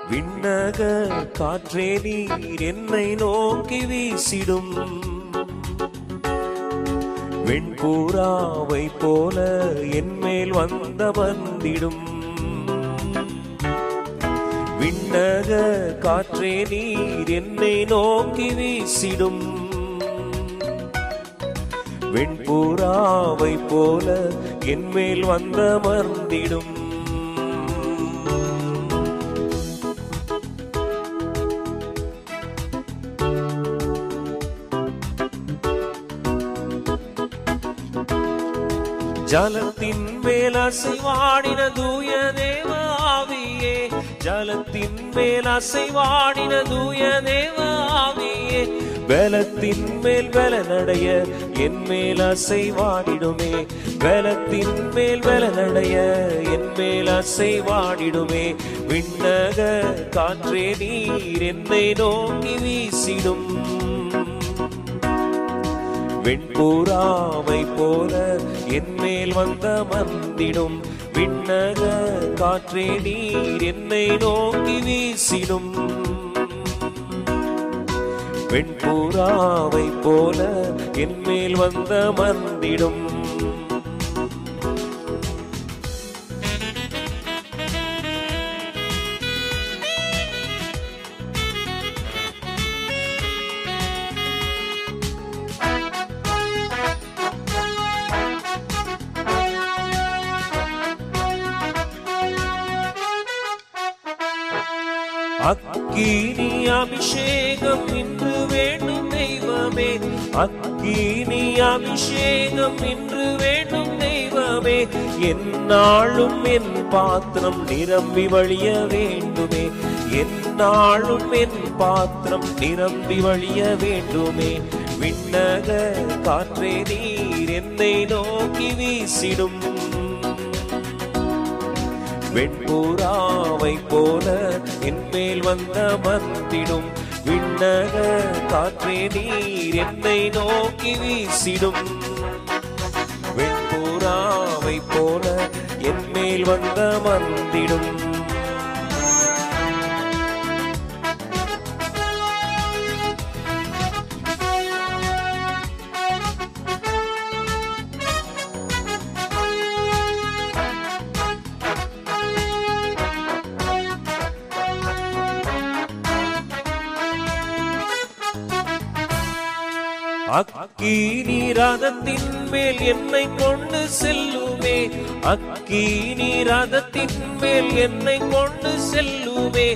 விண்ணக காற்றே நீர் என்னை நோக்கி வீசிடும், வெண்பூராவை போல என்மேல் வந்திடும். விண்ணக காற்றே நீர் என்னை நோக்கி வீசிடும், வெண்பூராவை போல என்மேல் வந்திடும். ஜலத்தின் மேல் அசைவாடின தூய தேவ ஆவியே, ஜலத்தின் மேல் அசைவாடின தூய தேவ ஆவியே, பலத்தின் மேல் பலனடைய என் மேல் அசைவாடிடுமே, பலத்தின் மேல் பலனடைய என் மேல் அசைவாடிடுமே. விண்ணக காற்றே நீர் என்னை நோக்கி வீசிடும், வெண்பூராவை போல என்மேல் வந்திடும். விண்ணக காற்றே நீர் என்னை நோக்கி வீசிடும், வெண்பூராவை போல என்மேல் வந்திடும். அக்கினி அபிஷேகம் இன்று வேண்டும் தெய்வமே, அக்கினி அபிஷேகம் இன்று வேண்டும் தெய்வமே. எந்நாளும் என் பாத்திரம் நிரம்பி வழிய வேண்டுமே, எந்நாளும் என் பாத்திரம் நிரம்பி வழிய வேண்டுமே. விண்ணக காற்றே நீர் என்னை நோக்கி வீசிடும், வெண்பூராவை போல என்மேல் வந்திடும். விண்ணக காற்றே நீர் என்னை நோக்கி வீசிடும், வெண்பூராவை போல என்மேல் வந்திடும். அக்கினி ரதத்தின் மேல் என்னை கொண்டு செல்லுமே, அக்கினி ரதத்தின் மேல் என்னை கொண்டு செல்லுமே.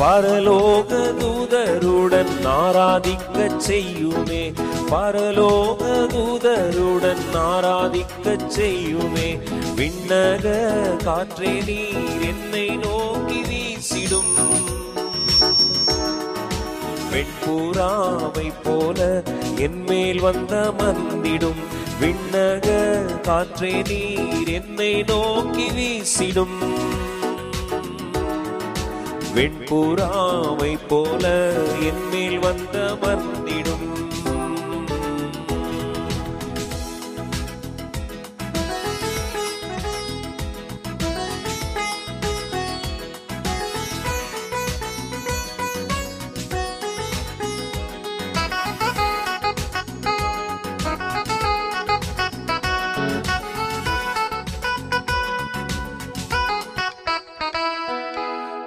பரலோக தூதருடன் ஆராதிக்க செய்யுமே, பரலோக தூதருடன் ஆராதிக்க செய்யுமே. விண்ணக காற்றே நீர் என்னை நோக்கி வீசிடும், வெண்பூராவை போல என்மேல் வந்திடும். விண்ணக காற்றே நீர் என்னை நோக்கி வீசிடும், வெண்பூராவை போல என்மேல் வந்திடும்.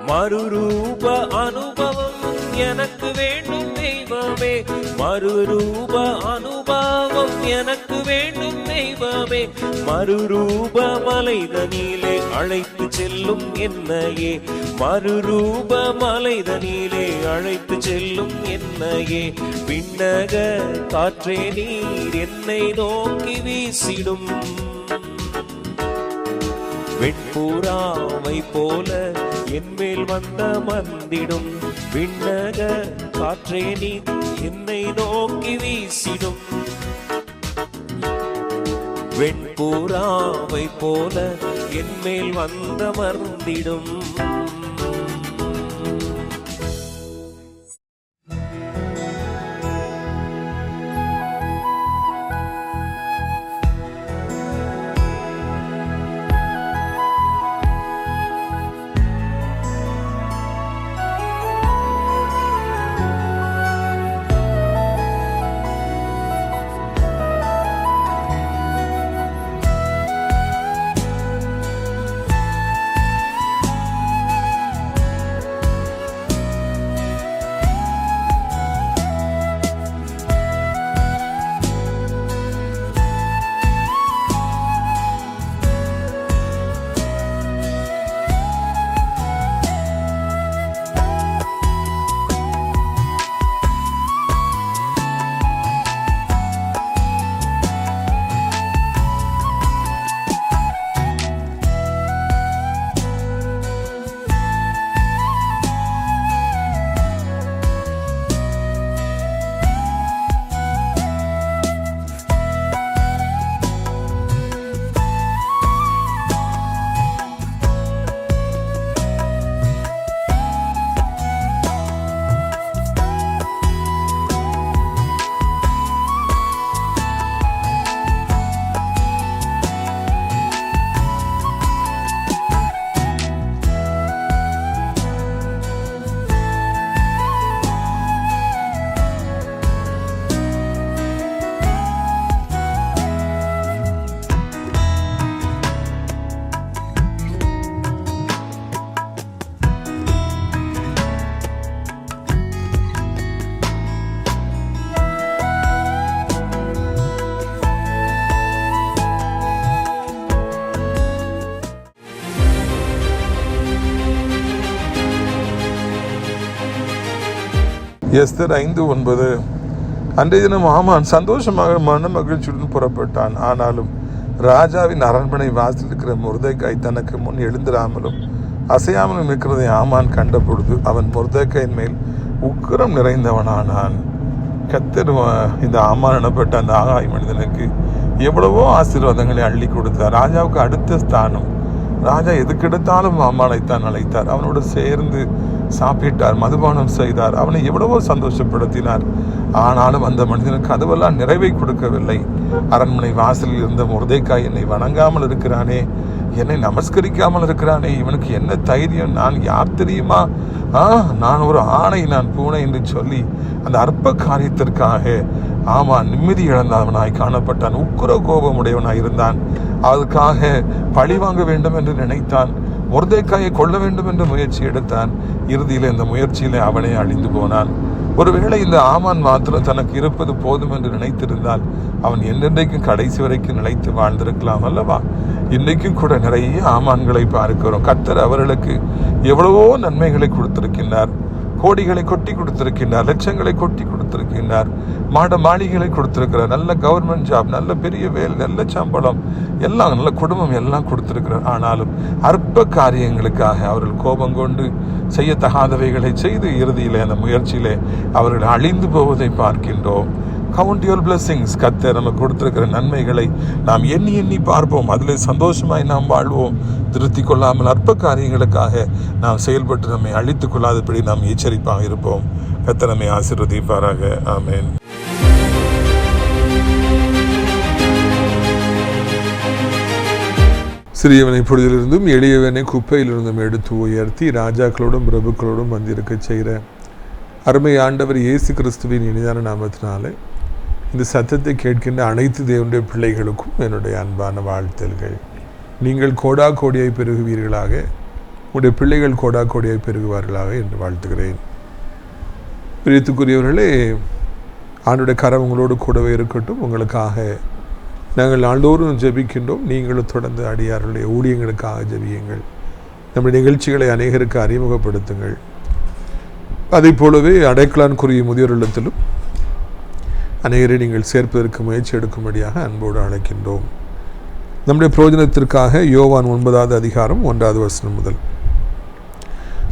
மறுரூப அனுபவம் எனக்கு வேண்டும் தெய்வமே, மறுரூப அனுபவம் எனக்கு வேண்டும் தெய்வமே. மறுரூப மலைதனிலே அழைத்து செல்லும் என்னையே, மறுரூப மலைதனிலே அழைத்து செல்லும் என்னையே. விண்ணக காற்றே நீர் என்னை நோக்கி வீசிடும், வெண்பூராவை போல என்மேல் வந்திடும். விண்ணக காற்றே நீர் என்னை நோக்கி வீசிடும், வெண்பூராவை போல என்மேல் வந்தமர்ந்திடும். எஸ்தர் 5:9. அன்றைய தினம் ஆமான் சந்தோஷமாக மன மகிழ்ச்சியுடன் புறப்பட்டான். ஆனாலும் ராஜாவின் அரண்மனை வாசலில் இருக்கிற மொர்தெக்காய் தனக்கு முன் எழுந்திராமலும் அசையாமலும் இருக்கிறதை ஆமான் கண்ட பொழுது அவன் மொர்தெக்காயின் மேல் உக்கிரம் நிறைந்தவனானான். கர்த்தர் இந்த ஆமான் எனப்பட்ட அந்த ஆகாய் மனிதனுக்கு எவ்வளவோ ஆசீர்வாதங்களை அள்ளி கொடுத்தார். ராஜாவுக்கு அடுத்த ஸ்தானம். ராஜா எதுக்கெடுத்தாலும் ஆமானைத்தான் அழைத்தார். அவனோடு சேர்ந்து சாப்பிட்டார், மதுபானம் செய்தார், அவனை எவ்வளவோ சந்தோஷப்படுத்தினார். ஆனாலும் அந்த மனிதனுக்கு அதுவெல்லாம் நிறைவை கொடுக்கவில்லை. அரண்மனை வாசலில் இருந்த மொர்தெக்காய் என்னை வணங்காமல் இருக்கிறானே, என்னை நமஸ்கரிக்காமல் இருக்கிறானே, இவனுக்கு என்ன தைரியம், நான் யார் தெரியுமா, நான் ஒரு ஆணை, நான் பூனை என்று சொல்லி அந்த அற்ப காரியத்திற்காக நிம்மதி இழந்தவனாய் காணப்பட்டான். உக்கிர கோபமுடையவனாய் இருந்தான். அதுக்காக பழி வாங்க வேண்டும் என்று நினைத்தான். மொர்தெக்காயை கொல்ல வேண்டும் என்று முயற்சி எடுத்தான். இறுதியில் இந்த முயற்சியிலே அவனே அழிந்து போனான். ஒருவேளை இந்த ஆமான் மாத்திரம் தனக்கு இருப்பது போதும் என்று நினைத்திருந்தால் அவன் என்னென்றைக்கும் கடைசி வரைக்கும் நிலைத்து வாழ்ந்திருக்கலாம் அல்லவா? இன்றைக்கும் கூட நிறைய ஆமான்களை பார்க்கிறோம். கர்த்தர் அவர்களுக்கு எவ்வளவோ நன்மைகளை கொடுத்திருக்கின்றார். கோடிகளை கொட்டி கொடுத்திருக்கின்றார், லட்சங்களை கொட்டி கொடுத்திருக்கின்றார், மாளிகைகளை கொடுத்திருக்கிறார், நல்ல கவர்மெண்ட் ஜாப், நல்ல பெரிய வேலை, நல்ல சம்பளம், எல்லாம் நல்ல குடும்பம் எல்லாம் கொடுத்திருக்கிறார். ஆனாலும் அற்ப காரியங்களுக்காக அவர்கள் கோபம் கொண்டு செய்யத்தகாதவைகளை செய்து இறுதியிலே அந்த முயற்சியிலே அவர்கள் அழிந்து போவதை பார்க்கின்றோம். Count your blessings. கர்த்தர் நமக்கு கொடுத்திருக்கிற நன்மைகளை நாம் எண்ணி எண்ணி பார்ப்போம். அதில் சந்தோஷமாய் நாம் வாழ்வோம். திருத்தி கொள்ளாமல் அற்ப காரியங்களுக்காக நாம் செயல்பட்டு நம்மை அழித்துக் கொள்ளாதபடி நாம் எச்சரிப்பாக இருப்போம். கர்த்தர் நம்மை ஆசீர்வதிப்பாராக. ஆமென். சிறியவனை பொழுதிலிருந்தும் எளியவனை குப்பையிலிருந்தும் எடுத்து உயர்த்தி ராஜாக்களோடும் பிரபுக்களோடும் வந்திருக்க செய்கிற அருமை ஆண்டவர் இயேசு கிறிஸ்துவின் இனிதான நாமத்தினாலே இந்த சத்தத்தை கேட்கின்ற அனைத்து தேவனுடைய பிள்ளைகளுக்கும் என்னுடைய அன்பான வாழ்த்தல்கள். நீங்கள் கோடா கோடியாய் பெருகுவீர்களாக, உங்களுடைய பிள்ளைகள் கோடா கோடியாய் பெருகுவார்களாக என்று வாழ்த்துகிறேன். பிரியத்துக்குரியவர்களே, ஆண்டுடைய கரம் உங்களோடு கூடவே இருக்கட்டும். உங்களுக்காக நாங்கள் நாள்தோறும் ஜெபிக்கின்றோம். நீங்களும் தொடர்ந்து அடியார்களுடைய ஊழியங்களுக்காக ஜெபியுங்கள். நம்முடைய நிகழ்ச்சிகளை அநேகருக்கு அறிமுகப்படுத்துங்கள். அதை போலவே அடைக்கலான்குரிய முதியோர் இல்லத்திலும் அநேகரை நீங்கள் சேர்ப்பதற்கு முயற்சி எடுக்கும்படியாக அன்போடு அழைக்கின்றோம். நம்முடைய பிரயோஜனத்திற்காக யோவான் 9வது அதிகாரம் 1வது வசனம் முதல்.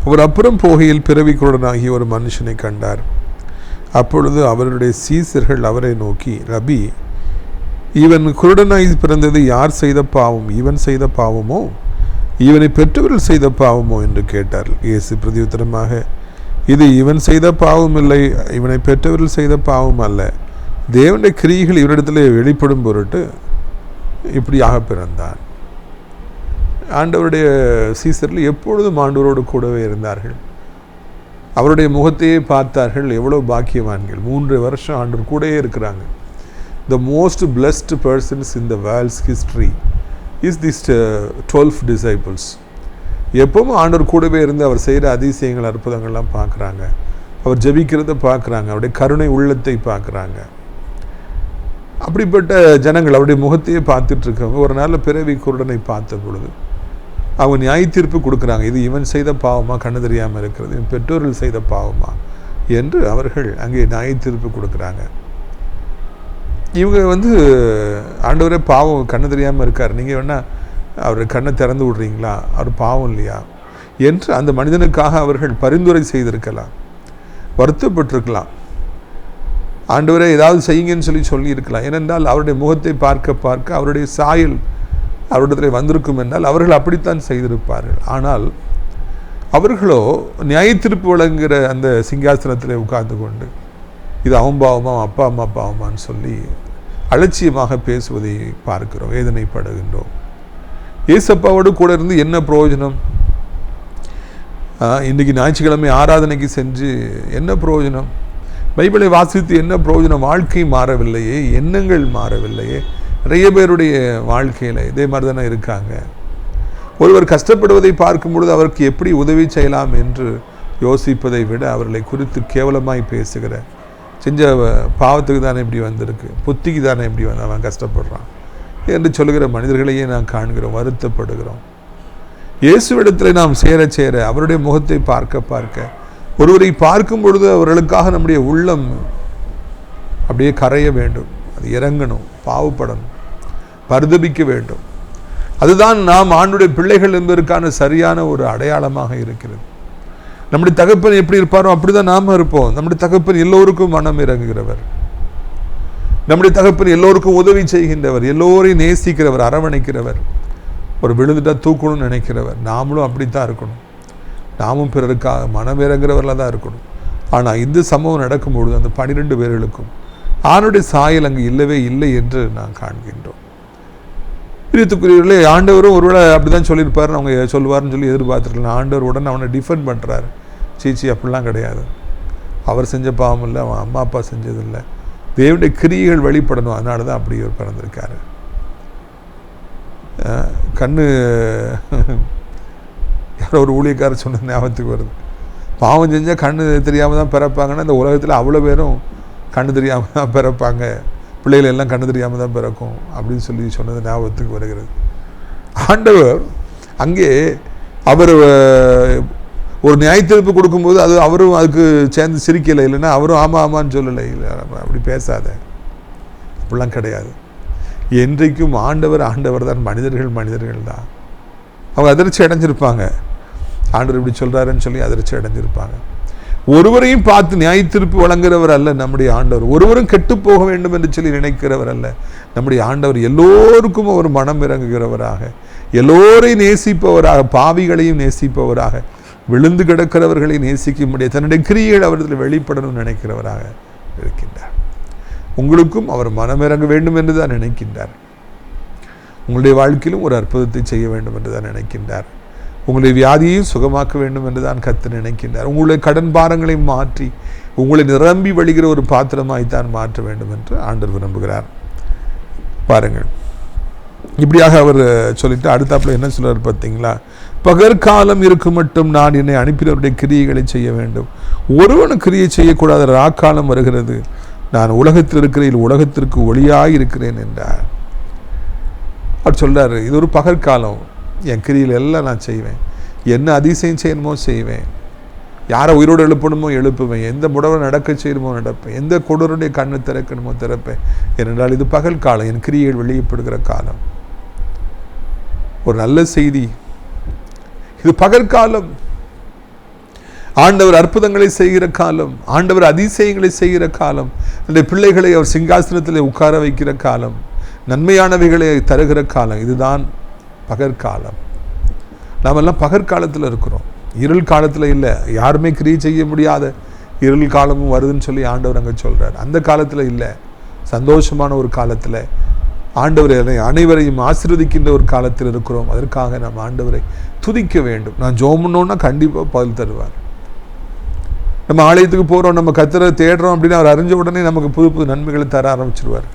அவர் அப்புறம் போகையில் பிறவிக்குருடனாகிய ஒரு மனுஷனை கண்டார். அப்பொழுது அவருடைய சீசர்கள் அவரை நோக்கி, ரபி, இவன் குருடனாய் பிறந்தது யார் செய்த பாவம்? இவன் செய்த பாவமோ இவனை பெற்றவர்கள் செய்த பாவமோ என்று கேட்டார். இயேசு பிரதியுத்தரமாக, இது இவன் செய்த பாவம் இல்லை, இவனை பெற்றவர்கள் செய்த பாவம் அல்ல, தேவனுடைய கிரியைகள் இவரிடத்தில் வெளிப்படும் பொருட்டு இப்படியாக பிறந்தான். ஆண்டவருடைய சீசர்கள் எப்பொழுதும் ஆண்டவரோடு கூடவே இருந்தார்கள். அவருடைய முகத்தையே பார்த்தார்கள். எவ்வளோ பாக்கியவான்கள்! 3 வருஷம் ஆண்டவர் கூடவே இருக்கிறாங்க. The most blessed persons in the world's history is these 12 disciples. எப்பவும் ஆண்டவர் கூடவே இருந்து அவர் செய்கிற அதிசயங்கள் அற்புதங்கள்லாம் பார்க்குறாங்க. அவர் ஜெபிக்கிறத பார்க்குறாங்க. அவருடைய கருணை உள்ளத்தை பார்க்குறாங்க. அப்படிப்பட்ட ஜனங்கள் அவருடைய முகத்தையே பார்த்துட்டு இருக்கவங்க ஒரு நாள் பிறவி குருடனை பார்த்த பொழுது அவங்க நியாய தீர்ப்பு கொடுக்குறாங்க. இது இவன் செய்த பாவமா, கண்ணு தெரியாமல் இருக்கிறது, இவன் பெற்றோர்கள் செய்த பாவமா என்று அவர்கள் அங்கே நியாய தீர்ப்பு கொடுக்குறாங்க. இவங்க ஆண்டவரே பாவம், கண்ணு தெரியாமல் இருக்கார், நீங்கள் வேணால் அவர் கண்ணை திறந்து விட்றீங்களா, அவர் பாவம் இல்லையா என்று அந்த மனிதனுக்காக அவர்கள் பரிந்துரை செய்திருக்கலாம், வருத்தப்பட்டிருக்கலாம். ஆண்டவரே ஏதாவது செய்யுங்கன்னு சொல்லியிருக்கலாம். ஏனென்றால் அவருடைய முகத்தை பார்க்க பார்க்க அவருடைய சாயல் அவரிடத்தில் வந்திருக்கும் என்றால் அவர்கள் அப்படித்தான் செய்திருப்பார்கள். ஆனால் அவர்களோ நியாய தீர்ப்பு வழங்குகிற அந்த சிங்காசனத்தில் உட்கார்ந்து கொண்டு இது அவன் பாவமா, அப்பா அம்மா பாவமான்னு சொல்லி அலட்சியமாக பேசுவதை பார்க்கிறோம், வேதனைப்படுகின்றோம். ஏசப்பாவோடு கூட இருந்து என்ன பிரயோஜனம்? இன்றைக்கி ஞாயிற்றுக்கிழமை ஆராதனைக்கு சென்று என்ன பிரயோஜனம்? பைபிளை வாசித்து என்ன பிரயோஜனம்? வாழ்க்கை மாறவில்லையே, எண்ணங்கள் மாறவில்லையே. நிறைய பேருடைய வாழ்க்கையில் இதே மாதிரி தானே இருக்காங்க. ஒருவர் கஷ்டப்படுவதை பார்க்கும் பொழுது அவருக்கு எப்படி உதவி செய்யலாம் என்று யோசிப்பதை விட அவர்களை குறித்து கேவலமாய் பேசுகிற, செஞ்ச பாவத்துக்கு தானே இப்படி வந்திருக்கு, புத்திக்கு தானே இப்படி அவன் கஷ்டப்படுறான் என்று சொல்லுகிற மனிதர்களையே நாம் காண்கிறோம், வருத்தப்படுகிறோம். இயேசுவிடத்தில் நாம் சேர அவருடைய முகத்தை பார்க்க ஒருவரை பார்க்கும் பொழுது அவர்களுக்காக நம்முடைய உள்ளம் அப்படியே கரைய வேண்டும், அது இறங்கணும், பாவப்படணும், பரிதபிக்க வேண்டும். அதுதான் நாம் ஆண்டுடைய பிள்ளைகள் என்பதற்கான சரியான ஒரு அடையாளமாக இருக்கிறது. நம்முடைய தகப்பன் எப்படி இருப்பாரோ அப்படிதான் நாம இருப்போம். நம்முடைய தகப்பன் எல்லோருக்கும் மனம் இறங்குகிறவர், நம்முடைய தகப்பன் எல்லோருக்கும் உதவி செய்கின்றவர், எல்லோரையும் நேசிக்கிறவர், அரவணைக்கிறவர், ஒரு விழுந்துட்டா தூக்கணும்னு நினைக்கிறவர். நாமளும் அப்படித்தான் இருக்கணும். நாமும் பிறருக்காக மனம் இறங்குறவர்களாக தான் இருக்கணும். ஆனால் இந்த சம்பவம் நடக்கும்பொழுது அந்த 12 பேர்களுக்கும் ஆணுடைய சாயல் அங்கு இல்லவே இல்லை என்று நான் காண்கின்றோம். பிரியத்துக்குரியவர்களே, ஆண்டவரும் ஒருவேளை அப்படி தான் சொல்லியிருப்பார், அவங்க சொல்லுவார்னு சொல்லி எதிர்பார்த்துருக்கலாம். ஆண்டவர் உடனே அவனை டிஃபெண்ட் பண்ணுறாரு. சீச்சி, அப்படிலாம் கிடையாது. அவர் செஞ்ச பாவம் இல்லை, அவன் அம்மா அப்பா செஞ்சதில்லை, தேவனுடைய கிரியைகள் வெளிப்படணும், அதனால தான் அப்படி அவர் பிறந்திருக்காரு. கண்ணு யாரோ ஒரு ஊழியக்காரர் சொன்ன ஞாபகத்துக்கு வருது, பாவம் செஞ்சால் கண்ணு தெரியாமல் தான் பிறப்பாங்கன்னா இந்த உலகத்தில் அவ்வளோ பேரும் கண்ணு தெரியாமல் தான் பிறப்பாங்க, பிள்ளைகள் எல்லாம் கண்ணு தெரியாமல் தான் பிறக்கும் அப்படின்னு சொன்னது ஞாபகத்துக்கு வருகிறது. ஆண்டவர் அங்கே அவர் ஒரு நியாயத்தீர்ப்பு கொடுக்கும்போது அவரும் அதுக்கு சேர்ந்து சிரிக்கலை, இல்லைன்னா அவரும் ஆமான்னு சொல்லலை, இல்லை அப்படி பேசாத, அப்படிலாம் கிடையாது. என்றைக்கும் ஆண்டவர் தான், மனிதர்கள் தான். அவங்க அதிர்ச்சி அடைஞ்சிருப்பாங்க, ஆண்டவர் இப்படி சொல்கிறாருன்னு சொல்லி அதிர்ச்சி அடைஞ்சிருப்பாங்க. ஒருவரையும் பார்த்து நியாயத்தீர்ப்பு வழங்குகிறவர் அல்ல நம்முடைய ஆண்டவர். ஒருவரும் கெட்டு போக வேண்டும் என்று சொல்லி நினைக்கிறவர் அல்ல நம்முடைய ஆண்டவர். எல்லோருக்கும் அவர் மனம் இறங்குகிறவராக, எல்லோரையும் நேசிப்பவராக, பாவிகளையும் நேசிப்பவராக, விழுந்து கிடக்கிறவர்களை நேசிக்க முடியாது, தன்னுடைய கிரியைகள் அவர்கள் வெளிப்படணும்னு நினைக்கிறவராக இருக்கின்றார். உங்களுக்கும் அவர் மனம் இறங்க வேண்டும் என்று தான் நினைக்கின்றார். உங்களுடைய வாழ்க்கையிலும் ஒரு அற்புதத்தை செய்ய வேண்டும் என்று தான் நினைக்கின்றார். உங்களுடைய வியாதியையும் சுகமாக்க வேண்டும் என்று தான் கர்த்தர் நினைக்கின்றார். உங்களுடைய கடன் பாரங்களை மாற்றி உங்களை நிரம்பி வழிகிற ஒரு பாத்திரமாய்த்தான் மாற்ற வேண்டும் என்று ஆண்டவர் விரும்புகிறார். பாருங்கள், இப்படியாக அவர் சொல்லிட்டு அடுத்தாப்புல என்ன சொல்றார் பார்த்தீங்களா? பகற்காலம் இருக்கும் மட்டும் நான் என்னை அனுப்பினவருடைய கிரியைகளை செய்ய வேண்டும். ஒருவனும் கிரியை செய்யக்கூடாத ராக்காலம் வருகிறது, நான் உலகத்தில் இருக்கிறேன், உலகத்திற்கு ஒளியாய் இருக்கிறேன் என்றார். அவர் சொல்றாரு, இது ஒரு பகற்காலம், என் கிரியில் எல்லாம் நான் செய்வேன், என்ன அதிசயம் செய்யணுமோ செய்வேன், யாரை உயிரோடு எழுப்பணுமோ எழுப்புவேன், எந்த முடவை நடக்க செய்யணுமோ நடப்பேன், எந்த கொடருடைய கண்ணு திறக்கணுமோ திறப்பேன். ஏனென்றால் இது பகல் காலம், என் கிரியைகள் வெளியப்படுகிற காலம். ஒரு நல்ல செய்தி, இது பகற்காலம். ஆண்டவர் அற்புதங்களை செய்கிற காலம், ஆண்டவர் அதிசயங்களை செய்கிற காலம், அந்த பிள்ளைகளை அவர் சிங்காசனத்தில் உட்கார வைக்கிற காலம், நன்மையானவைகளை தருகிற காலம். இதுதான் பகற்காலம். நாமெல்லாம் பகற்காலத்தில் இருக்கிறோம், இருள் காலத்தில் இல்லை. யாருமே கிரியை செய்ய முடியாத இருள் காலமும் வருதுன்னு சொல்லி ஆண்டவர் அங்கே சொல்கிறார். அந்த காலத்தில் இல்லை, சந்தோஷமான ஒரு காலத்தில் ஆண்டவரை அனைவரையும் ஆசீர்வதிக்கின்ற ஒரு காலத்தில் இருக்கிறோம். அதற்காக நாம் ஆண்டவரை துதிக்க வேண்டும். நான் ஜெபம் பண்ணோன்னா கண்டிப்பாக பதில் தருவார். நம்ம ஆலயத்துக்கு போகிறோம், நம்ம கர்த்தரை தேடுறோம் அப்படின்னு அவர் அறிஞ்ச உடனே நமக்கு புது புது நன்மைகளை தர ஆரம்பிச்சிருவார்.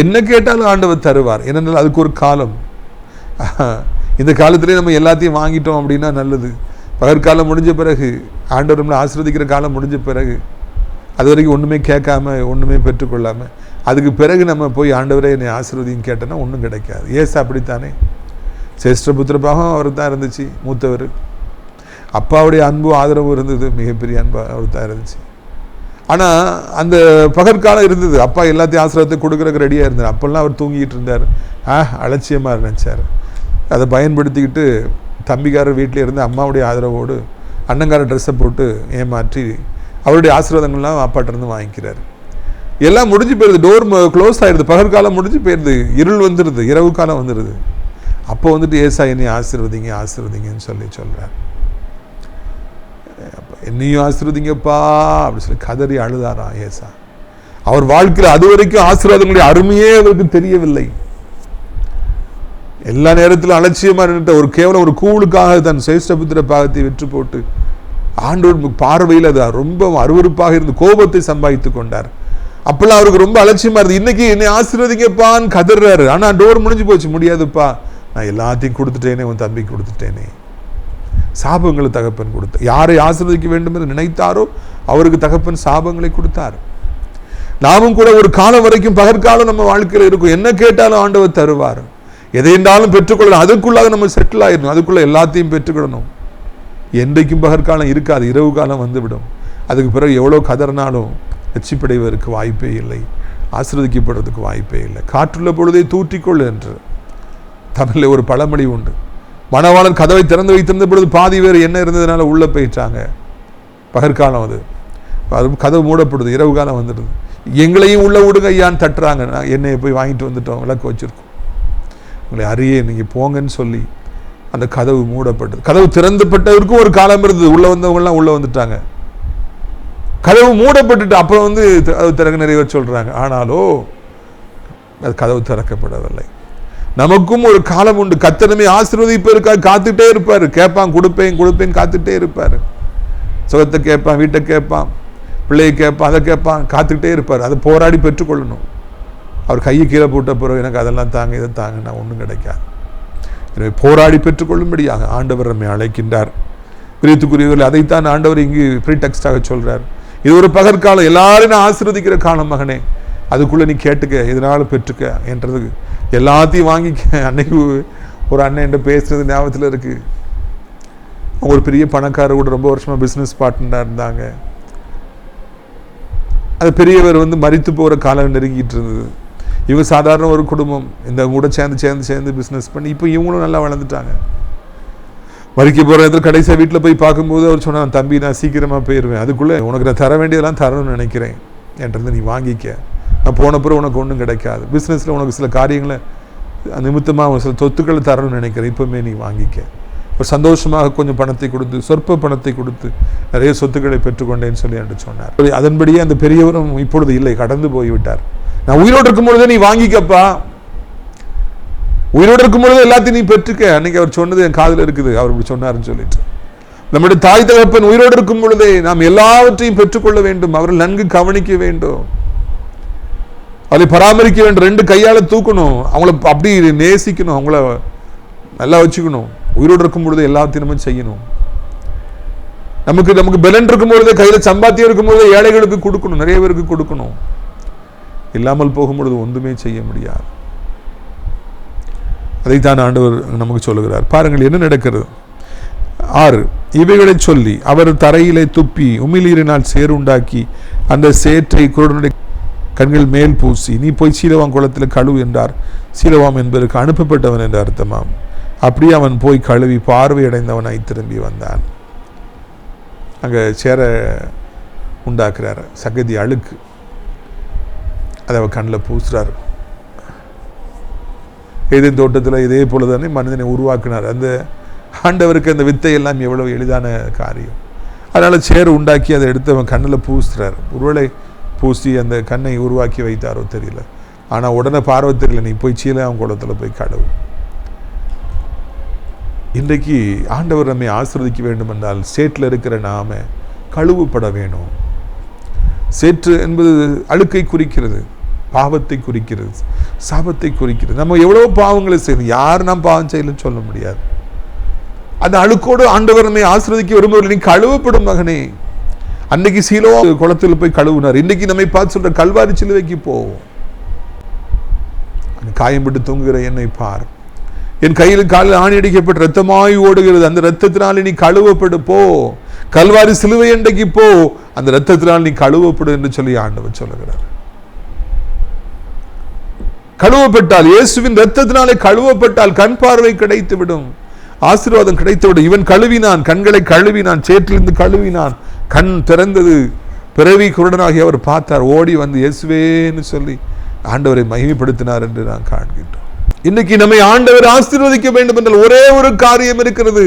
என்ன கேட்டாலும் ஆண்டவர் தருவார். ஏனென்றால் அதுக்கு ஒரு காலம். இந்த காலத்திலே நம்ம எல்லாத்தையும் வாங்கிட்டோம் அப்படின்னா நல்லது. பகற்காலம் முடிஞ்ச பிறகு, ஆண்டவர் நம்மளை ஆசீர்வதிக்கிற காலம் முடிஞ்ச பிறகு, அது வரைக்கும் ஒன்றுமே கேட்காம ஒன்றுமே பெற்றுக்கொள்ளாமல் அதுக்கு பிறகு நம்ம போய் ஆண்டவரே என்னை ஆசீர்வதின்னு கேட்டோன்னா ஒன்றும் கிடைக்காது. ஏசு அப்படித்தானே. சேஷ்டபுத்திர பாகம் அவர் தான் இருந்துச்சு, மூத்தவர். அப்பாவுடைய அன்பு ஆதரவு இருந்தது, மிகப்பெரிய அன்பு அவர் தான் இருந்துச்சு. ஆனால் அந்த பகற்காலம் இருந்தது. அப்பா எல்லாத்தையும் ஆசீர்வாதத்தை கொடுக்குறக்கு ரெடியாக இருந்தார். அப்போல்லாம் அவர் தூங்கிக்கிட்டு இருந்தார், அலட்சியமாக நினச்சார். அதை பயன்படுத்திக்கிட்டு தம்பிக்காரர் வீட்டில் இருந்து அம்மாவுடைய ஆதரவோடு அண்ணங்கார ட்ரெஸ்ஸை போட்டு ஏமாற்றி அவருடைய ஆசீர்வாதங்கள்லாம் அப்பாட்டிருந்து வாங்கிக்கிறார். எல்லாம் முடிஞ்சு போயிடுது, டோர் க்ளோஸ் ஆகிடுது, பகற்காலம் முடிஞ்சு போயிடுது, இருள் வந்துடுது, இரவு காலம் வந்துடுது. அப்போ வந்துட்டு ஏசா என்னை ஆசீர்வதிங்க ஆசீர்வதிங்கன்னு சொல்கிறார். என்னையும் ஆசீர்வதிங்கப்பா அப்படி சொல்லி கதறி அழுதாரா ஏசா. அவர் வாழ்க்கையில் அது வரைக்கும் ஆசீர்வாதங்களுடைய அருமையே அவருக்கு தெரியவில்லை. எல்லா நேரத்திலும் அலட்சியமாக நின்ற ஒரு கேவலம் ஒரு கூழுக்காக தன் சேஷ்டபுத்திர பாகத்தை விற்று போட்டு ஆண்டவர் பார்வையில் அது ரொம்ப அருவருப்பாக இருந்து கோபத்தை சம்பாதித்து கொண்டார். அப்பெல்லாம் அவருக்கு ரொம்ப அலட்சியமாக இருந்தது. இன்னைக்கு என்னை ஆசீர்வதிங்கப்பான்னு கதறாரு. ஆனால் டோர் முடிஞ்சு போச்சு, முடியாதுப்பா, நான் எல்லாத்தையும் கொடுத்துட்டேனே, உன் தம்பிக்கு கொடுத்துட்டேனே. சாபங்களை தகப்பன் கொடுத்தார். யாரை ஆசீர்வதிக்க வேண்டும் என்று நினைத்தாரோ அவருக்கு தகப்பன் சாபங்களை கொடுத்தார். நாமும் கூட ஒரு காலம் வரைக்கும் பகற்காலம் நம்ம வாழ்க்கையில் இருக்கும். என்ன கேட்டாலும் ஆண்டவர் தருவார். எதை என்றாலும் பெற்றுக்கொள்ளணும். அதுக்குள்ளாக நம்ம செட்டில் ஆயிடணும். அதுக்குள்ள எல்லாத்தையும் பெற்றுக்கிடணும். என்றைக்கும் பகற்காலம் இருக்காது, இரவு காலம் வந்துவிடும். அதுக்கு பிறகு எவ்வளோ கதறினாலும் வெற்றிப்படைவதற்கு வாய்ப்பே இல்லை, ஆசீர்வதிக்கப்படுறதுக்கு வாய்ப்பே இல்லை. காற்றுள்ள பொழுதே தூற்றிக்கொள் என்று தமிழில் ஒரு பழமொழி உண்டு. மணவாளன் கதவை திறந்து வைத்திருந்த பொழுது பாதி வேறு என்ன இருந்ததுனால உள்ளே போயிட்டாங்க. பகற்காலம் அது கதவு மூடப்படுது, இரவு காலம் வந்துடுது. எங்களையும் உள்ள விடுங்க ஐயான்னு தட்டுறாங்க. நான் என்னையை போய் வாங்கிட்டு வந்துட்டோம், விளக்கு வச்சுருக்கோம், உங்களை அறியே நீங்கள் போங்கன்னு சொல்லி அந்த கதவு மூடப்பட்டது. கதவு திறந்துப்பட்டவருக்கும் ஒரு காலம் இருந்தது. உள்ளே வந்தவங்கலாம் உள்ளே வந்துட்டாங்க. கதவு மூடப்பட்டுட்டு அப்புறம் கதவு திறக்க நிறைய சொல்கிறாங்க. ஆனாலோ அது கதவு திறக்கப்படவில்லை. நமக்கும் ஒரு காலம் உண்டு. கர்த்தரை ஆசீர்வதிப்பதற்காக காத்துட்டே இருப்பார். கேட்பான், கொடுப்பேன் காத்துட்டே இருப்பார். சுகத்தை கேட்பான், வீட்டை கேட்பான், பிள்ளையை கேட்பான், அதை கேட்பான், காத்துக்கிட்டே இருப்பார். அதை போராடி பெற்றுக்கொள்ளணும். அவர் கையை கீழே போட்ட பிறகு எனக்கு அதெல்லாம் தாங்க, இதை தாங்க, நான் ஒன்றும் கிடைக்காது. எனவே போராடி பெற்றுக்கொள்ளும்படியாக ஆண்டவர் நம்மை அழைக்கின்றார். பிரியத்துக்குரியவர்கள், அதைத்தான் ஆண்டவர் இங்கு ப்ரீடெக்ஸ்டாக சொல்கிறார். இது ஒரு பகற்காலம், எல்லாரும் நான் ஆசீர்வதிக்கிற காலம் மகனே, அதுக்குள்ளே நீ கேட்டுக்க, எதனாலும் பெற்றுக்க என்றது. எல்லாத்தையும் வாங்கிக்க. அன்னைக்கு ஒரு அண்ணன் என்கிட்ட பேசுறது ஞாபகத்தில் இருக்குது. அவங்க ஒரு பெரிய பணக்காரர் கூட ரொம்ப வருஷமாக பிஸ்னஸ் பார்ட்னராக இருந்தாங்க. அது பெரியவர் மரித்து போகிற காலம் நெருங்கிட்டு இருந்தது. இவங்க சாதாரண ஒரு குடும்பம், இந்த கூட சேர்ந்து பிஸ்னஸ் பண்ணி இப்போ இவங்களும் நல்லா வளர்ந்துட்டாங்க. மறிக்க போகிற இடத்துல கடைசியாக வீட்டில் போய் பார்க்கும்போது அவர் சொன்னான், தம்பி நான் சீக்கிரமாக போயிடுவேன், அதுக்குள்ளே உனக்கு நான் தர வேண்டியதெல்லாம் தரணும்னு நினைக்கிறேன் என்றது, நீ வாங்கிக்க, நான் போன பிறகு உனக்கு ஒன்றும் கிடைக்காது. பிஸ்னஸில் உனக்கு சில காரியங்களை நிமித்தமாக சில சொத்துக்களை தரணும்னு நினைக்கிறேன், இப்போவுமே நீ வாங்கிக்க. ஒரு சந்தோஷமாக கொஞ்சம் பணத்தை கொடுத்து, சொற்ப பணத்தை கொடுத்து நிறைய சொத்துக்களை பெற்றுக்கொண்டேன்னு சொல்லி என்று சொன்னார். அதன்படியே அந்த பெரியவரும் இப்பொழுது இல்லை, கடந்து போய்விட்டார். நான் உயிரோடு இருக்கும் பொழுதே நீ வாங்கிக்கப்பா, உயிரோடு இருக்கும் பொழுது எல்லாத்தையும் நீ பெற்றுக்க. அன்னைக்கு அவர் சொன்னது என் காதில் இருக்குது, அவர் இப்படி சொன்னார்னு சொல்லிட்டு. நம்முடைய தாய் தகப்பன் உயிரோடு இருக்கும் பொழுதே நாம் எல்லாவற்றையும் பெற்றுக்கொள்ள வேண்டும். அவர்கள் நன்கு கவனிக்க வேண்டும், அவளை பராமரிக்க வேண்டும், 2 கையால தூக்கணும், அவங்கள அப்படி நேசிக்கணும், அவங்கள நல்லா வச்சுக்கணும். உயிரோடு இருக்கும் பொழுது எல்லாத்தையும் நம்ம செய்யணும். நமக்கு பலன் இருக்கும் பொழுதே, கையில் சம்பாத்தியம் இருக்கும் பொழுது ஏழைகளுக்கு கொடுக்கணும், நிறைய பேருக்கு கொடுக்கணும். இல்லாமல் போகும்பொழுது ஒன்றுமே செய்ய முடியாது. அதைத்தான் ஆண்டவர் நமக்கு சொல்லுகிறார். பாருங்கள் என்ன நடக்கிறது. 6 இவைகளை சொல்லி அவர் தரையிலே துப்பி உமிழ்நீரினால் சேறுண்டாக்கி அந்த சேற்றை குருடனுடைய கண்கள் மேல் பூசி, நீ போய் சீலவாம் குளத்தில் கழுவு என்றார். சீலவாம் என்பதற்கு அனுப்பப்பட்டவன் என்ற அர்த்தமாம். அப்படியே அவன் போய் கழுவி பார்வையடைந்தவனாய் திரும்பி வந்தான். அங்கே சேர உண்டாக்குறாரு, சகதி அழுக்கு, அதை அவன் கண்ணில் பூசுறாரு. ஏதேன் தோட்டத்தில் இதே போல தானே மனிதனை உருவாக்கினார். அந்த ஆண்டவருக்கு அந்த வித்தை எல்லாம் எவ்வளவு எளிதான காரியம். அதனால் சேறு உண்டாக்கி அதை எடுத்து அவன் கண்ணில் பூசுறார். ஒருவேளை பூசி அந்த கண்ணை உருவாக்கி வைத்தாரோ தெரியல. ஆனால் உடனே பார்வை தெரியல, நீ போய் சீலையாம் குளத்தில் போய் கழுவு. இன்றைக்கு ஆண்டவர் நம்மை ஆசீர்வதிக்க வேண்டும் என்றால் சேற்றில் இருக்கிற நாம கழுவுப்பட வேணும். சேற்று என்பது அழுக்கை குறிக்கிறது, பாவத்தை குறிக்கிறது, சாபத்தை குறிக்கிறது. நம்ம எவ்வளவு பாவங்களை செய்யணும், யார் நாம் பாவம் செய்யலன்னு சொல்ல முடியாது. அந்த அழுக்கோடு ஆண்டவர் நம்மை ஆசீர்வதிக்க விரும்புவது. நீ கழுவப்படும் மகனே. அன்னைக்கு சீலோவா குளத்தில் போய் கழுவுனார். இன்னைக்கு நம்மை பார்த்து சொல்ற கல்வாரி சிலுவைக்கு போவோம். காயம்பட்டு தூங்குகிற என்னை பார், என் கையில் காலில் ஆணி அடிக்கப்பட்ட ரத்தமாய் ஓடுகிறது, அந்த ரத்தத்தினால் நீ கழுவப்படு போ. கல்வாரி சிலுவை அண்டைக்கு போ, அந்த ரத்தத்தினால் நீ கழுவப்படு என்று சொல்லி ஆண்டவர் சொல்லுகிறார். கழுவப்பட்டால், இயேசுவின் ரத்தத்தினாலே கழுவப்பட்டால் கண் பார்வை கிடைத்துவிடும், ஆசீர்வாதம் கிடைத்துவிடும். இவன் கழுவினான், கண்களை கழுவினான், சேற்றிலிருந்து கழுவினான், கண் திறந்தது. பிறவி குருடனாகி அவர் பார்த்தார், ஓடி வந்து இயேசுவேன்னு சொல்லி ஆண்டவரை மகிமைப்படுத்தினார் என்று நான் காண்கின்றோம். இன்னைக்கு நம்மை ஆண்டவர் ஆசீர்வதிக்க வேண்டும் என்றால் ஒரே ஒரு காரியம் இருக்கிறது.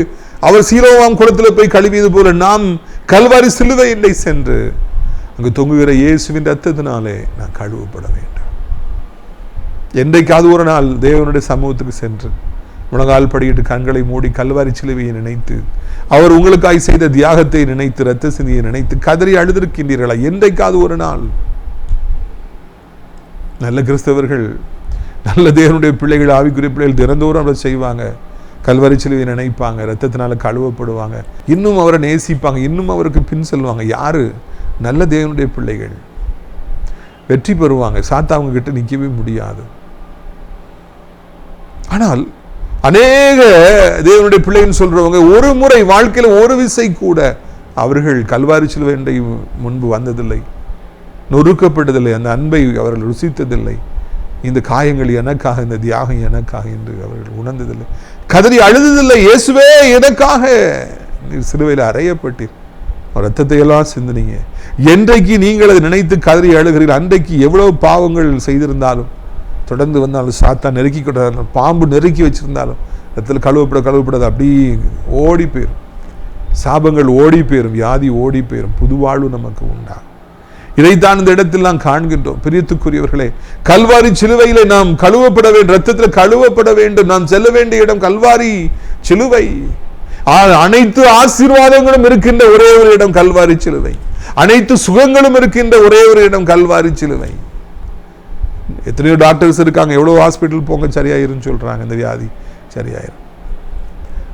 அவர் சீலோவாம் குளத்தில் போய் கழுவியது போல நாம் கல்வாரி சிலுவை இல்லை சென்று அங்கு தொங்குகிற இயேசுவின் ரத்தத்தினாலே நான் கழுவப்பட வேண்டும். என்றைக்காவது ஒரு நாள் தேவனுடைய சமூகத்துக்கு சென்று முழங்கால் படியிட்டு கண்களை மூடி கல்வாரி சிலுவையை நினைத்து, அவர் உங்களுக்காய் செய்த தியாகத்தை நினைத்து, இரத்த சிந்தியை நினைத்து கதறி அழுதிருக்கின்றீர்களா? என்றைக்காவது ஒரு நாள் நல்ல கிறிஸ்தவர்கள், நல்ல தேவனுடைய பிள்ளைகள், ஆவிக்குரிய பிள்ளைகள் தினந்தோறும் அவரை செய்வாங்க. கல்வாரி சிலுவையை நினைப்பாங்க, ரத்தத்தினால கழுவப்படுவாங்க, இன்னும் அவரை நேசிப்பாங்க, இன்னும் அவருக்கு பின் செல்வாங்க. யாரு? நல்ல தேவனுடைய பிள்ளைகள் வெற்றி பெறுவாங்க. சாத்தாவங்க கிட்ட நிற்கவே முடியாது. ஆனால் அநேக தேவனுடைய பிள்ளைன்னு சொல்றவங்க ஒரு முறை வாழ்க்கையில் ஒரு விசை கூட அவர்கள் கல்வாரி சிலுவை முன்பு வந்ததில்லை, நொறுக்கப்பட்டதில்லை, அந்த அன்பை அவர்கள் ருசித்ததில்லை. இந்த காயங்கள் எனக்காக, இந்த தியாகம் எனக்காக என்று அவர்கள் உணர்ந்ததில்லை, கதறி அழுததில்லை. இயேசுவே எனக்காக நீர் சிலுவையில் அறையப்பட்டீர், ரத்தத்தை எல்லாம் சிந்தினீங்க. என்றைக்கு நீங்கள் அதை நினைத்து கதறி அழுகிறீர்கள், அன்றைக்கு எவ்வளவு பாவங்கள் செய்திருந்தாலும், தொடர்ந்து வந்தாலும், சாத்தா நெருக்கி கொண்டாலும், பாம்பு நெருக்கி வச்சிருந்தாலும், ரத்தத்தில் கழுவப்படாது அப்படி ஓடி போயிடும். சாபங்கள் ஓடி போயிடும், வியாதி ஓடி போயிடும், புது வாழ்வு நமக்கு உண்டாகும். இதைத்தான் இந்த இடத்தில் நாம் காண்கின்றோம். பிரியத்துக்குரியவர்களே, கல்வாரி சிலுவையிலே நாம் கழுவப்பட வேண்டும், ரத்தத்தில் கழுவப்பட வேண்டும். நாம் செல்ல வேண்டிய இடம் கல்வாரி சிலுவை. அனைத்து ஆசீர்வாதங்களும் இருக்கின்ற ஒரே ஒரு இடம் கல்வாரி சிலுவை. அனைத்து சுகங்களும் இருக்கின்ற ஒரே ஒரு இடம் கல்வாரி சிலுவை. எத்தனையோ டாக்டர்ஸ் இருக்காங்க, எவ்வளவு ஹாஸ்பிட்டல் போங்க சரியாயிருன்னு சொல்றாங்க, இந்த வியாதி சரியாயிரும்.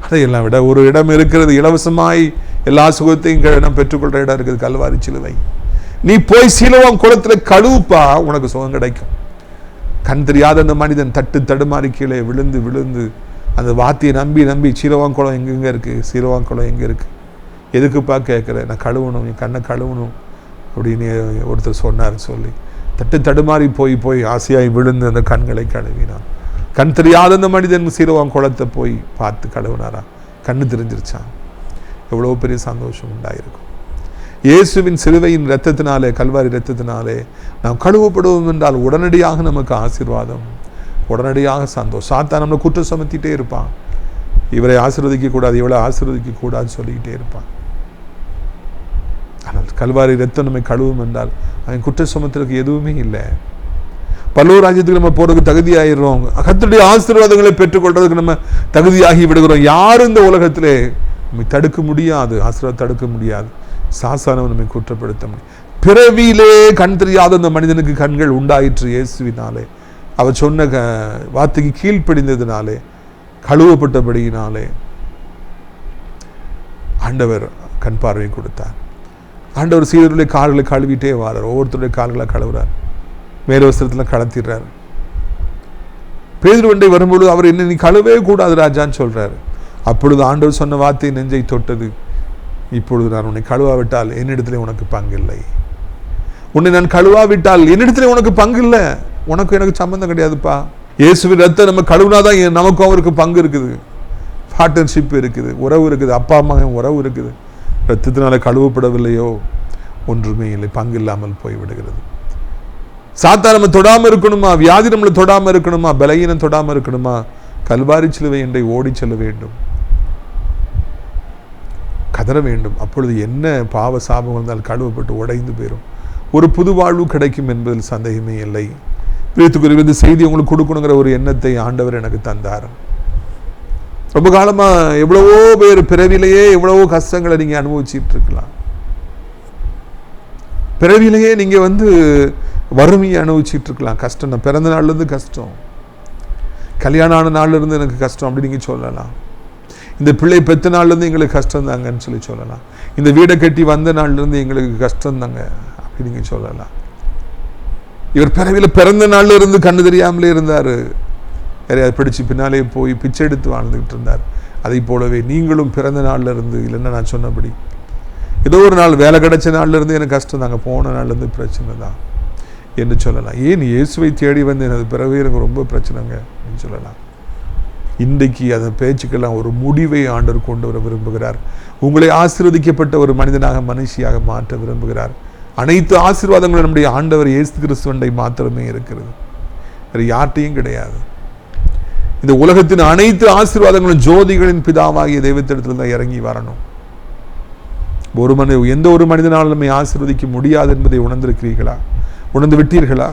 அதையெல்லாம் விட ஒரு இடம் இருக்கிறது, இலவசமாய் எல்லா சுகத்தையும் நாம் பெற்றுக்கொள்ற இடம் இருக்குது, கல்வாரி சிலுவை. நீ போய் சீலோவாம் குளத்துல கழுவுப்பா, உனக்கு சுகம் கிடைக்கும். கண் தெரியாத அந்த மனிதன் தட்டு தடுமாறி கீழே விழுந்து விழுந்து அந்த வாத்தியை நம்பி சீலோவாம் குளம் எங்கெங்க இருக்கு, சீலோவாம் குளம் எங்க இருக்கு, எதுக்குப்பா கேட்குறேன், நான் கழுவணும், என் கண்ணை கழுவணும் அப்படின்னு ஒருத்தர் சொன்னார். சொல்லி தட்டு தடுமாறி போய் ஆசையாய் விழுந்து அந்த கண்களை கழுவினான். கண் தெரியாத அந்த மனிதன் சீலோவாம் குளத்தை போய் பார்த்து கழுவினாரா, கண்ணு தெரிஞ்சிருச்சான். எவ்வளோ பெரிய சந்தோஷம் உண்டாயிருக்கும். இயேசுவின் சிலுவையின் இரத்தத்தினாலே, கல்வாரி இரத்தத்தினாலே நாம் கழுவப்படுவோம் என்றால் உடனடியாக நமக்கு ஆசீர்வாதம், உடனடியாக சந்தோஷம். சாத்தான் நம்மளை குற்றம் சுமத்திட்டே இருப்பான், இவரை ஆசீர்வதிக்க கூடாது, இவளை ஆசீர்வதிக்க கூடாதுன்னு சொல்லிக்கிட்டே இருப்பான். ஆனால் கல்வாரி இரத்தம் நம்மை கழுவும் என்றால் அவன் குற்றம் சுமத்துறதுக்கு எதுவுமே இல்லை. பல்லவர் ராஜ்யத்துக்கு நம்ம போறதுக்கு தகுதியாயிடுறோம், கர்த்தருடைய ஆசீர்வாதங்களை பெற்றுக்கொள்றதுக்கு நம்ம தகுதியாகி விடுகிறோம். யாரும் இந்த உலகத்திலே நம்மை தடுக்க முடியாது, ஆசீர்வாதம் தடுக்க முடியாது, சாசானவன் நம்மை குற்றப்படுத்த முடியும். பிறவியிலே கண் தெரியாத அந்த மனிதனுக்கு கண்கள் உண்டாயிற்று இயேசுவினாலே, அவர் சொன்ன வார்த்தைக்கு கீழ்ப்படிந்ததினாலே, கழுவப்பட்டபடியினாலே ஆண்டவர் கண் பார்வை கொடுத்தார். ஆண்டவர் சீடருடைய கால்களை கழுவிட்டே வாரார், ஒவ்வொருத்தருடைய கால்களை கழுவுறார், மேலவஸ்திரத்தில் கலத்திடுறார். பேதுரு வரும்பொழுது அவர் என்ன நீ கழுவே கூடாது ராஜான்னு சொல்றாரு. அப்பொழுது ஆண்டவர் சொன்ன வார்த்தை நெஞ்சை தொட்டது, இப்பொழுது நான் உன்னை கழுவாவிட்டால் என்னிடத்திலே உனக்கு பங்கில்லை, உன்னை நான் கழுவாவிட்டால் என்னிடத்திலே உனக்கு பங்கு இல்லை, உனக்கு எனக்கு சம்பந்தம் கிடையாதுப்பா. இயேசுவின் ரத்தம் நம்ம கழுவுனாதான் நமக்கும் அவருக்கு பங்கு இருக்குது, பார்ட்னர்ஷிப் இருக்குது, உறவு இருக்குது, அப்பா அம்மா உறவு இருக்குது. ரத்தத்தினால கழுவப்படவில்லையோ ஒன்றுமே இல்லை, பங்கு இல்லாமல் போய்விடுகிறது. சாத்தான் நம்ம தொடாம இருக்கணுமா? வியாதி நம்மளை தொடாம இருக்கணுமா? பலகீனம் தொடாம இருக்கணுமா? கல்வாரி சிலுவை என்றை ஓடி செல்ல வேண்டும், கதற வேண்டும். அப்பொழுது என்ன பாவ சாபம் வந்தால் கழுவப்பட்டு உடைந்து போயிடும். ஒரு புது வாழ்வு கிடைக்கும் என்பதில் சந்தேகமே இல்லை. பிரியத்துக்குரிய இந்த செய்தி உங்களுக்கு கொடுக்கணுங்கிற ஒரு எண்ணத்தை ஆண்டவர் எனக்கு தந்தார். ரொம்ப காலமா எவ்வளவோ பேர் பிறவிலேயே எவ்வளவோ கஷ்டங்களை நீங்க அனுபவிச்சுட்டு இருக்கலாம். பிறவிலேயே நீங்க வறுமையை அனுபவிச்சுட்டு இருக்கலாம். கஷ்டம், நான் பிறந்த நாள்ல இருந்து கஷ்டம், கல்யாணம் ஆன நாள்ல இருந்து எனக்கு கஷ்டம் அப்படி நீங்க சொல்லலாம். இந்த பிள்ளை பெத்த நாள்ல இருந்து எங்களுக்கு கஷ்டம் தாங்கன்னு சொல்லலாம். இந்த வீடை கட்டி வந்த நாள்ல இருந்து எங்களுக்கு கஷ்டம் தாங்க அப்படி நீங்க சொல்லலாம். இவர் பிறவில பிறந்த நாள்ல இருந்து கண்ணு தெரியாமலே இருந்தாரு, யாரையாவது பிடிச்சு பின்னாலே போய் பிச்சை எடுத்து வாழ்ந்துகிட்டு இருந்தார். அதை போலவே நீங்களும் பிறந்த நாள்ல இருந்து, இல்லைன்னா நான் சொன்னபடி ஏதோ ஒரு நாள் வேலை கிடைச்ச நாள்ல இருந்து எனக்கு கஷ்டம் தாங்க, போன நாள்ல இருந்து பிரச்சனை தான் என்று சொல்லலாம். ஏன் இயேசுவை தேடி வந்து எனது பிறகு எனக்கு ரொம்ப பிரச்சனைங்க அப்படின்னு சொல்லலாம். இன்றைக்கு அந்த பேச்சுக்கெல்லாம் ஒரு முடிவை ஆண்டவர் கொண்டு வர விரும்புகிறார். உங்களை ஆசீர்வதிக்கப்பட்ட ஒரு மனிதனாக, மனுஷியாக மாற்ற விரும்புகிறார். அனைத்து ஆசீர்வாதங்களும் நம்முடைய ஆண்டவர் இயேசு கிறிஸ்துவண்டை மாத்திரமே இருக்கிறது, வேறு யார்ட்டையும் கிடையாது. இந்த உலகத்தின் அனைத்து ஆசீர்வாதங்களும் ஜோதிகளின் பிதாவாகிய தெய்வத்திடத்தில் தான் இறங்கி வரணும். எந்த ஒரு மனிதனாலும் நம்மை ஆசீர்வதிக்க முடியாது என்பதை உணர்ந்திருக்கிறீர்களா? உணர்ந்து விட்டீர்களா?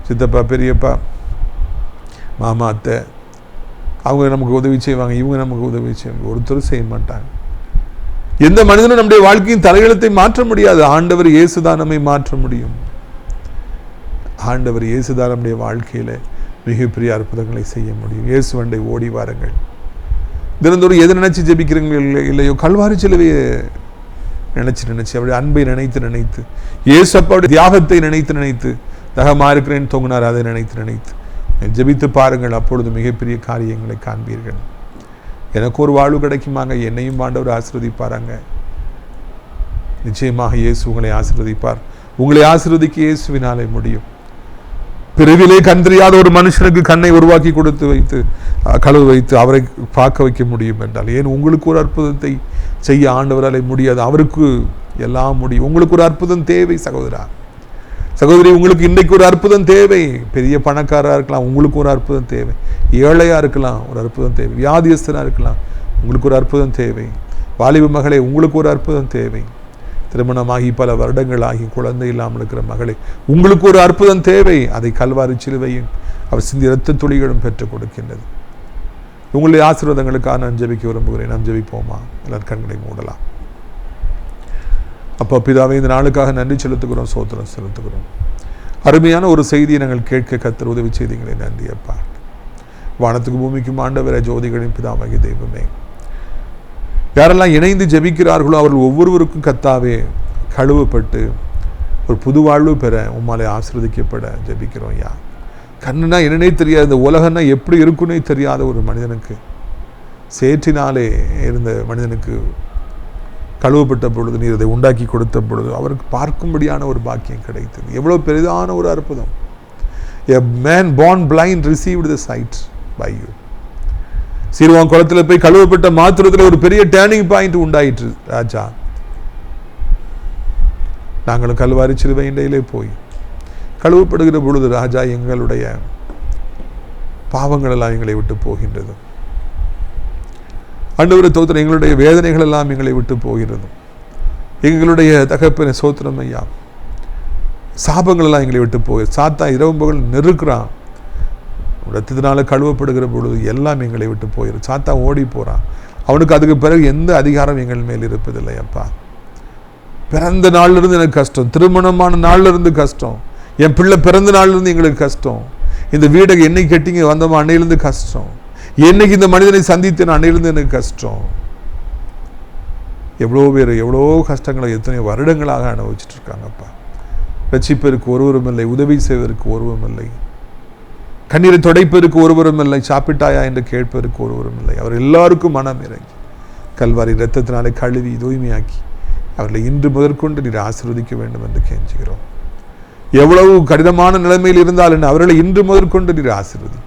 சித்தப்பா, பெரியப்பா, மாமா, அத்தை அவங்க நமக்கு உதவி செய்வாங்க, இவங்க நமக்கு உதவி செய்வாங்க, ஒருத்தரும் செய்ய மாட்டாங்க. எந்த மனிதனும் நம்முடைய வாழ்க்கையின் தலையெழுத்தை மாற்ற முடியாது. ஆண்டவர் இயேசுதான் நம்மை மாற்ற முடியும். ஆண்டவர் இயேசுதான் நம்முடைய வாழ்க்கையில மிகப்பெரிய அற்புதங்களை செய்ய முடியும். இயேசுவண்டை ஓடி வாருங்கள். தினந்தோறும் எதை நினைச்சு ஜெபிக்கிறீங்களோ இல்லையோ, கல்வாரி சிலுவையை நினைச்சு அவருடைய அன்பை நினைத்து இயேசு அப்பாவுடைய தியாகத்தை நினைத்து தகமா இருக்கிறேன்னு தொங்கினார், அதை நினைத்து ஜெபித்து பாருங்கள். அப்பொழுது மிகப்பெரிய காரியங்களை காண்பீர்கள். எனக்கு ஒரு வாழ்வு கிடைக்குமாங்க, என்னையும் ஆண்டவர் ஆசீர்வதிப்பாராங்க. நிச்சயமாக இயேசு உங்களை ஆசீர்வதிப்பார். உங்களை ஆசீர்வதிக்க இயேசுவினாலே முடியும். பிறவிலே கண் தெரியாத ஒரு மனுஷனுக்கு கண்ணை உருவாக்கி கொடுத்து வைத்து கழுவு வைத்து அவரை பார்க்க வைக்க முடியும் என்றால், ஏன் உங்களுக்கு ஒரு அற்புதத்தை செய்ய ஆண்டவராலே முடியாது? அவருக்கு எல்லாம் முடியும். உங்களுக்கு ஒரு அற்புதம் தேவை சகோதரா, சகோதரி, உங்களுக்கு இன்றைக்கு ஒரு அற்புதம் தேவை. பெரிய பணக்காரராக இருக்கலாம், உங்களுக்கு ஒரு அற்புதம் தேவை. ஏழையாக இருக்கலாம், ஒரு அற்புதம் தேவை. வியாதியஸ்தனாக இருக்கலாம், உங்களுக்கு ஒரு அற்புதம் தேவை. வாலிப மகளே, உங்களுக்கு ஒரு அற்புதம் தேவை. திருமணமாகி பல வருடங்களாகி குழந்தை இல்லாமல் இருக்கிற மகளே, உங்களுக்கு ஒரு அற்புதம் தேவை. அதை கல்வாரி சிலுவையும் அவர் சிந்தி இரத்த துளிகளும் பெற்றுக் கொடுக்கின்றது. உங்களுடைய ஆசீர்வாதங்களுக்காக நான் ஜெபிக்க விரும்புகிறேன். நாம் ஜெபிப்போமா? எல்லார் கண்களை மூடலாம். அப்போ பிதாவே, இந்த நாளுக்காக நன்றி செலுத்துகிறோம், சோத்திரம் செலுத்துகிறோம். அருமையான ஒரு செய்தியை நாங்கள் கேட்க கர்த்தர் உதவி செய்தீங்களே, நன்றி அப்பா. வானத்துக்கு பூமிக்கும் ஆண்டவரே, ஜோதிகளின் பிதாவாகிய தெய்வமே, யாரெல்லாம் இணைந்து ஜெபிக்கிறார்களோ அவர்கள் ஒவ்வொருவருக்கும் கர்த்தாவே கழுவப்பட்டு ஒரு புது வாழ்வு பெற உம்மாலே ஆசீர்வதிக்கப்பட ஜெபிக்கிறோம். ஐயா, கண்ணுனா என்னன்னே தெரியாது, இந்த உலகன்னா எப்படி இருக்குன்னே தெரியாத ஒரு மனிதனுக்கு, சேற்றினாலே இருந்த மனிதனுக்கு கழுவப்பட்ட பொழுது நீர் அதை உண்டாக்கி கொடுத்த பொழுது அவருக்கு பார்க்கும்படியான ஒரு பாக்கியம் கிடைத்தது. எவ்வளோ பெரிதான ஒரு அற்புதம்! A man born blind received the sight by you. சீர்வான் குளத்தில் போய் கழுவப்பட்ட மாத்திரத்தில் ஒரு பெரிய டேர்னிங் பாயிண்ட் உண்டாயிற்று. ராஜா, நாங்களும் கல்வாரி சிலுவையிலே போய் கழுவப்படுகிற பொழுது ராஜா, எங்களுடைய பாவங்கள் எல்லாம் எங்களை விட்டு போகின்றது. ஆண்டவரே ஸ்தோத்திரம், எங்களுடைய வேதனைகள் எல்லாம் எங்களை விட்டு போகிறது. எங்களுடைய தகப்பனை ஸ்தோத்திரம் ஐயா, சாபங்கள் எல்லாம் எங்களை விட்டு போகுது. சாத்தா இரவு பகல் நெருக்கிறான். ரத்தத்தினால கழுவப்படுகிற பொழுது எல்லாம் எங்களை விட்டு போயிடும். சாத்தா ஓடி போறான். அவனுக்கு அதுக்கு பிறகு எந்த அதிகாரம் எங்கள் மேல் இருப்பதில்லை. அப்பா, பிறந்த நாள்ல இருந்து எனக்கு கஷ்டம், திருமணமான நாள்ல இருந்து கஷ்டம், என் பிள்ளை பிறந்த நாள்ல இருந்து எங்களுக்கு கஷ்டம், இந்த வீடை என்னைக்கு கட்டிங்க வந்தோமோ அன்னையிலிருந்து கஷ்டம், என்னைக்கு இந்த மனிதனை சந்தித்தேன் அன்னையிலிருந்து எனக்கு கஷ்டம். எவ்வளோ பேர் எவ்வளோ கஷ்டங்களை எத்தனை வருடங்களாக அனுபவிச்சுட்டு இருக்காங்கப்பா. ரட்சிப்பதற்கு ஒருவரும் இல்லை, உதவி செய்வதற்கு ஒருவரும் இல்லை, கண்ணீரை துடைப்பதற்கு ஒருவரும் இல்லை, சாப்பிட்டாயா என்று கேட்பதற்கு ஒருவரும் இல்லை. அவர் எல்லாருக்கும் மனம் இறங்கி கல்வாரி இரத்தத்தினாலே கழுவி தூய்மையாக்கி அவர்களை இன்று முதற்கொண்டு நீர் ஆசீர்வதிக்க வேண்டும் என்று கெஞ்சுகிறோம். எவ்வளவு கடினமான நிலைமையில் இருந்தாலும் அவர்களை இன்று முதற்கொண்டு நீர் ஆசீர்வதி.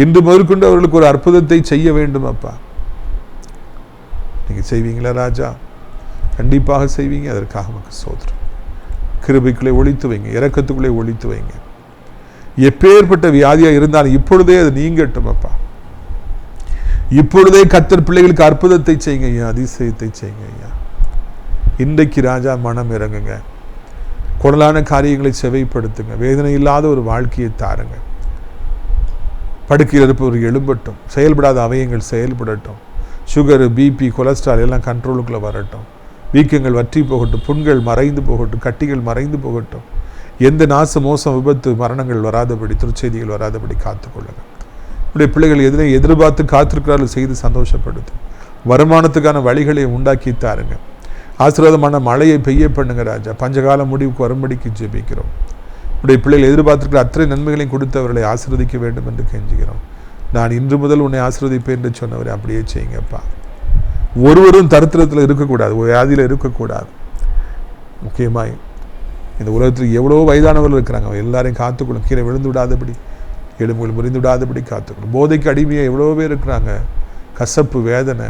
இன்று முதற்கொண்டு அவர்களுக்கு ஒரு அற்புதத்தை செய்ய வேண்டும் அப்பா. நீங்க செய்வீங்களா ராஜா? கண்டிப்பாக செய்வீங்க. அதற்காக நமக்கு சோதரம். கிருபைக்குள்ளே ஒழித்து வைங்க, இரக்கத்துக்குள்ளே ஒழித்து வைங்க. எப்பேற்பட்ட வியாதியாக இருந்தாலும் இப்பொழுதே அது நீங்கட்டும் அப்பா. இப்பொழுதே கர்த்தர் பிள்ளைகளுக்கு அற்புதத்தை செய்யுங்க ஐயா, அதிசயத்தை செய்யுங்க ஐயா. இன்றைக்கு ராஜா மனம் இறங்குங்க, குடலான காரியங்களை செவைப்படுத்துங்க, வேதனை இல்லாத ஒரு வாழ்க்கையை தாருங்க. படுக்கையில் இருப்பவர்கள் எழும்பட்டும், செயல்படாத அவயங்கள் செயல்படட்டும், சுகரு, பிபி, கொலஸ்ட்ரால் எல்லாம் கண்ட்ரோலுக்குள்ளே வரட்டும், வீக்கங்கள் வற்றி போகட்டும், புண்கள் மறைந்து போகட்டும், கட்டிகள் மறைந்து போகட்டும், எந்த நாச மோசம் விபத்து மரணங்கள் வராதபடி, துர்ச்செய்திகள் வராதபடி காத்துக்கொள்ளுங்க. உடைய பிள்ளைகள் எதிரே எதிர்பார்த்து காத்திருக்கிறார்கள் செய்து சந்தோஷப்படுத்தும். வருமானத்துக்கான வழிகளை உண்டாக்கி தாருங்க. ஆசீர்வாதமான மழையை பெய்ய பண்ணுங்க ராஜா. பஞ்சகால முடிவுக்கு வரும்படிக்கு ஜெபிக்கிறோம். உடைய பிள்ளைகள் எதிர்பார்த்திருக்கிற அத்தனை நன்மைகளையும் கொடுத்தவர்களை ஆசீர்வதிக்க வேண்டும் என்று கெஞ்சுகிறோம். நான் இன்று முதல் உன்னை ஆசீர்வதிப்பேன் என்று சொன்னவரை அப்படியே செய்யுங்கப்பா. ஒருவரும் தரித்திரத்தில் இருக்கக்கூடாது, ஒரு வியாதியில் இருக்கக்கூடாது. முக்கியமாய் இந்த உலகத்தில் எவ்வளோ வயதானவர்கள் இருக்கிறாங்க, எல்லாரையும் காத்துக்கொள்ளும். கீழே விழுந்து விடாதபடி, எலும்புகள் முறிந்து விடாதபடி காத்துக்கொள்ளும். போதைக்கு அடிமையாக எவ்வளோ பேர் இருக்கிறாங்க, கசப்பு, வேதனை,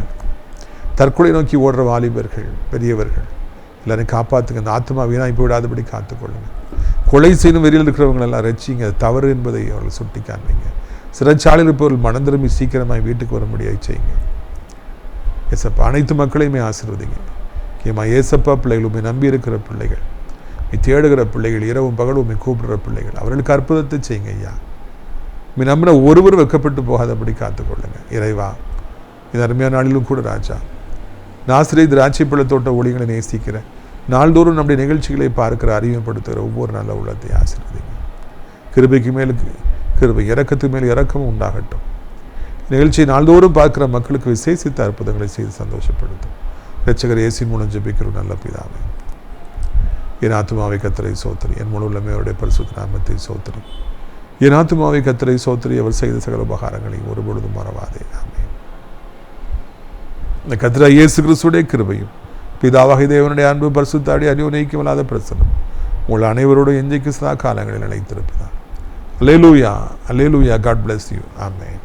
தற்கொலை நோக்கி ஓடுற வாலிபர்கள், பெரியவர்கள் எல்லாரையும் காப்பாற்றுங்க. அந்த ஆத்மா வீணாய் போய்விடாதபடி காத்துக்கொள்ளுங்க. கொலை செய்யும் வெறியில் இருக்கிறவங்களெல்லாம் ரசிங்க, தவறு என்பதை அவர்கள் சுட்டி காண்பீங்க. சிறைச்சாலையில் இருப்பவர்கள் மனம் திரும்பி சீக்கிரமாய் வீட்டுக்கு வர முடியாது செய்யுங்க. ஏசப்பா அனைத்து மக்களையுமே ஆசீர்வதிங்க. முக்கியமா ஏசப்பா பிள்ளைகள், உண்மை நம்பி இருக்கிற பிள்ளைகள், நீ தேடுகிற பிள்ளைகள், இரவும் பகலும் உண்மை கூப்பிடுற பிள்ளைகள், அவர்களுக்கு அற்புதத்தை செய்யுங்க ஐயா. நீ நம்பின ஒருவரும் வெக்கப்பட்டு போகாதபடி காத்துக்கொள்ளுங்க இறைவா. இந்த அருமையான நாளிலும் கூட ராஜா, நாசிரியர் திராட்சை பழத்தோட்ட ஒளிகளை நேசிக்கிற, நாள்தோறும் நம்முடைய நிகழ்ச்சிகளை பார்க்கிற, அறிமுகப்படுத்துகிற ஒவ்வொரு நல்ல உள்ளத்தை ஆசீர்வதிங்க. கிருபைக்கு மேலுக்கு கிருபை, இரக்கத்துக்கு மேல் இரக்கமும் உண்டாகட்டும். நிகழ்ச்சியை நாள்தோறும் பார்க்கிற மக்களுக்கு விசேஷித்த அற்புதங்களை செய்து சந்தோஷப்படுத்தும். இரட்சகர் இயேசுவின் மூலம் ஜெபிக்கிற நல்ல பிதாவே. என் ஆத்துமாவை கர்த்தரை சோத்திரி, என் முழு உள்ளமே அவருடைய பரிசுத்த நாமத்தை சோத்திரி. என் ஆத்துமாவை கர்த்தரை சோத்திரி, அவர் செய்த சகல உபகாரங்களையும் ஒருபொழுதும் மறவாதே. ஆமென். இந்த கர்த்தராகிய இயேசு கிறிஸ்துவுடைய கிருபையும் பிதாவாகிய தேவனுடைய அன்பு பரிசுத்தாடி அநியோன்யமில்லாத பிரசன்னம் உங்கள் அனைவரோடும் எஞ்சைக்கு சதா காலங்களில் நிலைத்திருப்பதா. அல்லேலூயா, அல்லேலூயா. God bless you. Amen.